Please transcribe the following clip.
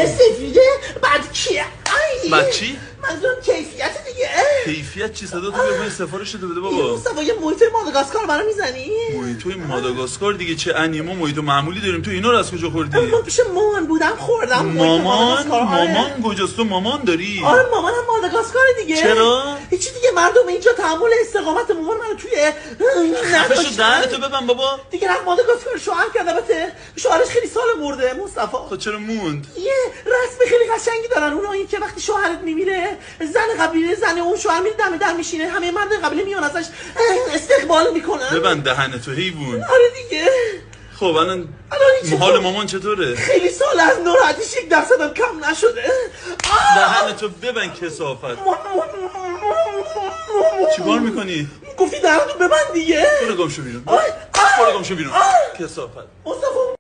سفیده بعد کیه؟ بعد چی؟ منظورم کیفیت دیگه. کیفیت چی؟ صدا تو بگو سفارش بده بابا. مصطفی یه محیط ماداگاسکار برام میزنی؟ محیط ماداگاسکار دیگه چه انیما محیط معمولی داریم. تو اینا رو از کجا خوردی؟ من پیش مامان بودم خوردم. مامان کجاست؟ تو مامان داری؟ آره مامانم ماداگاسکار دیگه. چرا؟ هیچی دیگه مردم اینجا تحمل استقامت مامان منو توی خفشو دهنتو ببن بابا. دیگه رفت ماداگاسکار شوهر کرد. البته شوهرش خیلی سال مرده مصطفی. خب چرا موند؟ یه رسم خیلی قشنگی دارن اونا، این که وقتی شوهرت میمیره زن قبیله زن اون شوهر میره دم در میشینه، همه مرد قبیله میان ازش استقبال میکنن. ببند دهنتو حیوان. آره دیگه. خب الان حال مامان چطوره؟ خیلی سال از ناراحتیش 1% هم کم نشده. دهنتو ببند کثافت. چیکار میکنی؟ گفتی دهنتو ببند دیگه. برو گم شو بیرون. برو گم شو بیرون. کثافت. مصطفی